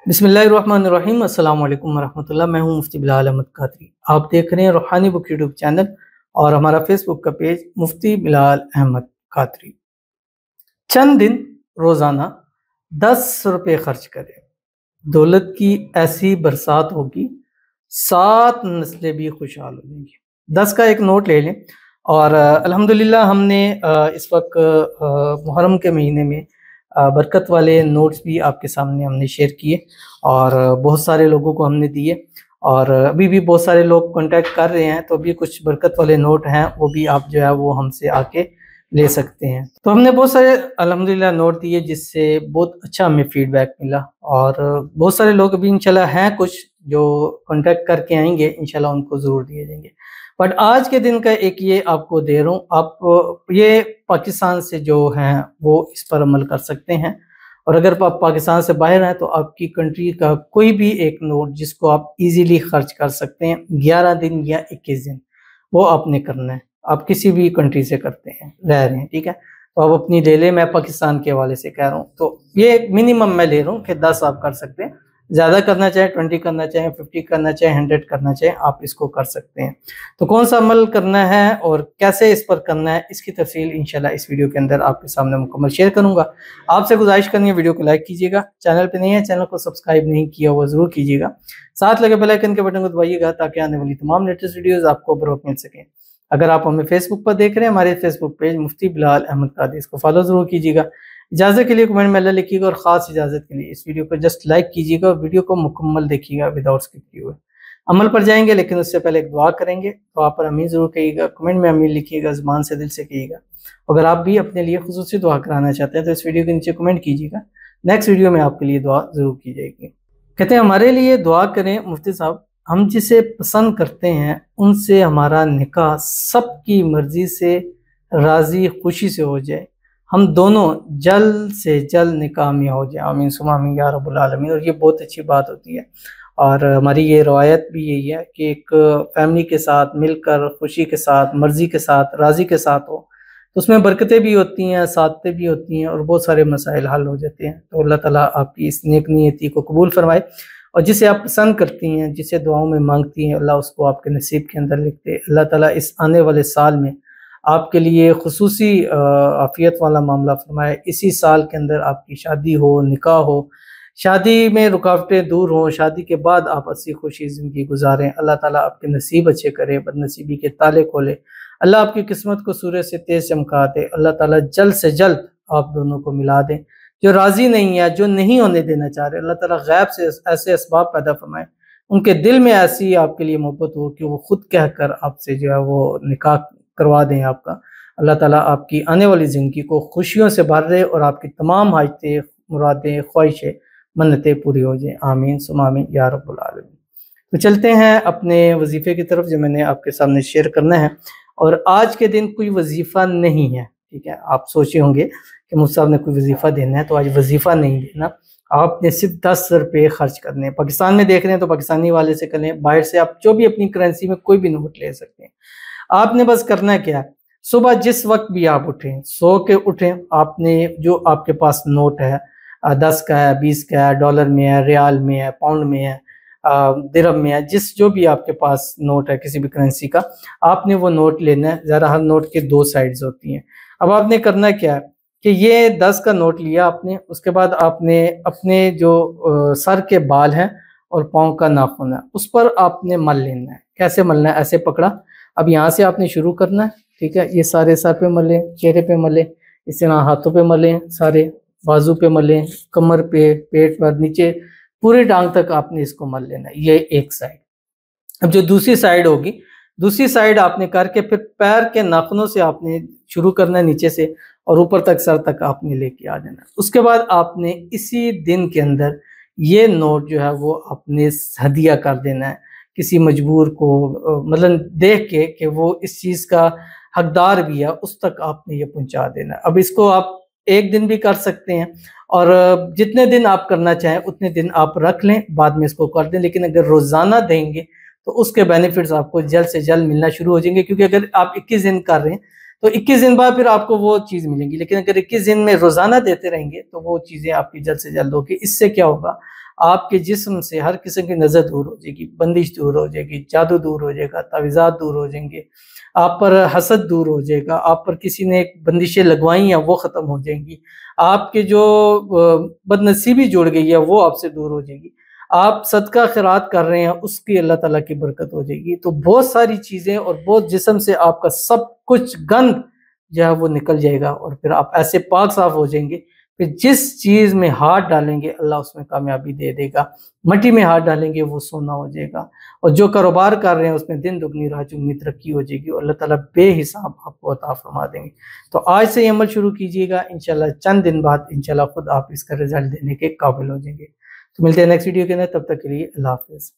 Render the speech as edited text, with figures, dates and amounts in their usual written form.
बिस्मिल्लाहिर्रहमानिर्रहीम। अस्सलाम वालेकुम वरहमतुल्लाह। मैं हूं मुफ्ती बिलाल अहमद कादरी। आप देख रहे हैं रूहानी बुक यूट्यूब चैनल और हमारा फेसबुक का पेज मुफ्ती बिलाल अहमद कादरी। चंद दिन रोज़ाना 10 रुपये खर्च करें, दौलत की ऐसी बरसात होगी, 7 नस्लें भी खुशहाल हो जाएंगी। 10 का एक नोट ले लें और अल्हम्दुलिल्लाह हमने इस वक्त मुहर्रम के महीने में बरकत वाले नोट्स भी आपके सामने हमने शेयर किए और बहुत सारे लोगों को हमने दिए और अभी भी बहुत सारे लोग कांटेक्ट कर रहे हैं। तो अभी कुछ बरकत वाले नोट हैं, वो भी आप जो है वो हमसे आके ले सकते हैं। तो हमने बहुत सारे अल्हम्दुलिल्लाह नोट दिए जिससे बहुत अच्छा हमें फीडबैक मिला और बहुत सारे लोग अभी इंशाल्लाह हैं कुछ जो कांटेक्ट करके आएंगे, इंशाल्लाह उनको ज़रूर दिए जाएंगे। बट आज के दिन का एक ये आपको दे रहा हूँ, आप ये पाकिस्तान से जो हैं वो इस पर अमल कर सकते हैं और अगर आप पाकिस्तान से बाहर हैं तो आपकी कंट्री का कोई भी एक नोट जिसको आप इजीली खर्च कर सकते हैं 11 दिन या 21 दिन, वो आपने करना है। आप किसी भी कंट्री से करते हैं रह रहे हैं, ठीक है, तो आप अपनी ले लें। मैं पाकिस्तान के हवाले से कह रहा हूँ, तो ये मिनिमम मैं ले रहा हूँ कि 10 आप कर सकते हैं। ज़्यादा करना चाहें 20 करना चाहें, 50 करना चाहें, 100 करना चाहें, आप इसको कर सकते हैं। तो कौन सा अमल करना है और कैसे इस पर करना है, इसकी तफसील इंशाल्लाह इस वीडियो के अंदर आपके सामने मुकम्मल शेयर करूंगा। आपसे गुजारिश करनी है वीडियो को लाइक कीजिएगा, चैनल पे नहीं है चैनल को सब्सक्राइब नहीं किया वो ज़रूर कीजिएगा, साथ लगे बेल आइकन के बटन को दबाइएगा ताकि आने वाली तमाम लेटेस्ट वीडियोज़ आपको बरोक़ मिल सकें। अगर आप हमें फेसबुक पर देख रहे हैं, हमारे फेसबुक पेज मुफ्ती बिलाल अहमद कादरी, इसको फॉलो ज़रूर कीजिएगा। इजाज़त के लिए कमेंट में अल्लाह लिखिएगा और ख़ास इजाज़त के लिए इस वीडियो को जस्ट लाइक कीजिएगा और वीडियो को मुकम्मल देखिएगा विदाउट स्किप किए हुए। अमल पर जाएंगे लेकिन उससे पहले एक दुआ करेंगे, तो आप पर आमीन ज़रूर कहिएगा, कमेंट में आमीन लिखिएगा, ज़ुबान से दिल से कहिएगा। अगर आप भी अपने लिए खुसूसी दुआ कराना चाहते हैं तो इस वीडियो के नीचे कमेंट कीजिएगा, नेक्स्ट वीडियो में आपके लिए दुआ ज़रूर की जाएगी। कहते हैं हमारे लिए दुआ करें मुफ्ती साहब, हम जिसे पसंद करते हैं उनसे हमारा निकाह सबकी मर्जी से राज़ी खुशी से हो जाए, हम दोनों जल्द से जल्द निकाह में हो जाए, आमीन सुमा आमीन या रब्बुल आलमीन। और ये बहुत अच्छी बात होती है और हमारी ये रवायत भी यही है कि एक फैमिली के साथ मिलकर खुशी के साथ मर्ज़ी के साथ राज़ी के साथ हो तो उसमें बरकतें भी होती हैं, सादतें भी होती हैं और बहुत सारे मसाइल हल हो जाते हैं। तो अल्लाह ताला आपकी इस नेक नियति को कबूल फरमाए और जिसे आप पसंद करती हैं, जिसे दुआओं में मांगती हैं, अल्लाह उसको आपके नसीब के अंदर लिख दे। अल्लाह ताला इस आने वाले साल में आपके लिए खुसूसी आफियत वाला मामला फरमाए। इसी साल के अंदर आपकी शादी हो, निकाह हो, शादी में रुकावटें दूर हों, शादी के बाद आप हंसी खुशी ज़िंदगी गुजारें। अल्लाह ताला आपके नसीब अच्छे करे, बदनसीबी के ताले खोले, अल्लाह आपकी किस्मत को सूरज से तेज चमका दे। अल्लाह ताला जल्द से जल्द आप दोनों को मिला दें। जो राज़ी नहीं है, जो नहीं होने देना चाह रहे, अल्लाह ताला गैब से ऐसे असबाब पैदा फरमाए, उनके दिल में ऐसी आपके लिए मोहब्बत हो कि वो खुद कहकर आपसे जो है वो निकाह करवा दें आपका। अल्लाह ताला आपकी आने वाली ज़िंदगी को खुशियों से भर दे और आपकी तमाम हाजतें, मुरादें, ख्वाहिशें, मन्नतें पूरी हो जाएँ, आमीन सुमा आमीन या रब्बुल आलमीन। तो चलते हैं अपने वजीफ़े की तरफ जो मैंने आपके सामने शेयर करना है। और आज के दिन कोई वजीफ़ा नहीं है, ठीक है। आप सोचे होंगे कि मुफ्ती साहब ने कोई वजीफ़ा देना है, तो आज वजीफ़ा नहीं देना, आपने सिर्फ 10 रुपये खर्च करने हैं। पाकिस्तान में देख रहे हैं तो पाकिस्तानी वाले से करें, बाहर से आप जो भी अपनी करेंसी में कोई भी नोट ले सकते हैं। आपने बस करना क्या है, सुबह जिस वक्त भी आप उठें, सो के उठें, आपने जो आपके पास नोट है 10 का है, 20 का है, डॉलर में है, रियाल में है, पाउंड में है, दिरहम में है, जो भी आपके पास नोट है किसी भी करेंसी का, आपने वो नोट लेना है। ज़रा हर नोट के 2 साइड्स होती हैं। अब आपने करना क्या है कि ये 10 का नोट लिया आपने, उसके बाद आपने अपने जो सर के बाल हैं और पाँव का नाखून है उस पर आपने मल लेना है। कैसे मलना है, ऐसे पकड़ा, अब यहाँ से आपने शुरू करना है, ठीक है। ये सारे सर पे मलें, चेहरे पे मलें, इस तरह हाथों पे मलें, सारे बाजू पे मलें, कमर पे, पेट पर, नीचे पूरी टांग तक आपने इसको मल लेना है। ये एक साइड। अब जो दूसरी साइड होगी, दूसरी साइड आपने करके फिर पैर के नाखूनों से आपने शुरू करना है नीचे से और ऊपर तक सर तक आपने लेके आ जाना है। उसके बाद आपने इसी दिन के अंदर ये नोट जो है वो आपने हदिया कर देना है किसी मजबूर को, मतलब देख के कि वो इस चीज़ का हकदार भी है, उस तक आपने ये पहुंचा देना है। अब इसको आप एक दिन भी कर सकते हैं और जितने दिन आप करना चाहें उतने दिन आप रख लें, बाद में इसको कर दें। लेकिन अगर रोज़ाना देंगे तो उसके बेनिफिट्स आपको जल्द से जल्द मिलना शुरू हो जाएंगे, क्योंकि अगर आप 21 दिन कर रहे हैं तो 21 दिन बाद फिर आपको वो चीज़ मिलेंगी। लेकिन अगर 21 दिन में रोज़ाना देते रहेंगे तो वो चीज़ें आपकी जल्द से जल्द होगी। इससे क्या होगा, آپ کے جسم سے ہر قسم کی نظر دور ہو جائے گی، بندش دور ہو جائے گی، جادو دور ہو جائے گا، تعویذات دور ہو جائیں گے، آپ پر حسد دور ہو جائے گا، آپ پر کسی نے ایک بندشیں لگوائی ہیں وہ ختم ہو جائیں گی، آپ کے جو بد نصیبی جوڑ گئی ہے وہ آپ سے دور ہو جائے گی، آپ صدقہ خیرات کر رہے ہیں اس کی اللہ تعالیٰ کی برکت ہو جائے گی۔ تو بہت ساری چیزیں اور بہت جسم سے آپ کا سب کچھ گند جو ہے وہ نکل جائے گا، اور پھر آپ ایسے پاک صاف ہو جائیں گے، پھر جس چیز میں ہاتھ ڈالیں گے اللہ اس میں کامیابی دے دے گا، مٹی میں ہاتھ ڈالیں گے وہ سونا ہو جائے گا، اور جو کاروبار کر رہے ہیں اس میں دن دگنی رات چگنی ترقی ہو جائے گی، اور اللہ تعالیٰ بے حساب آپ کو عطا فرما دیں گے۔ تو آج سے یہ عمل شروع کیجیے گا، انشاءاللہ چند دن بعد انشاءاللہ خود آپ اس کا رزلٹ دینے کے قابل ہو جائیں گے۔ تو ملتے ہیں نیکسٹ ویڈیو کے اندر، تب تک کے لیے اللہ حافظ۔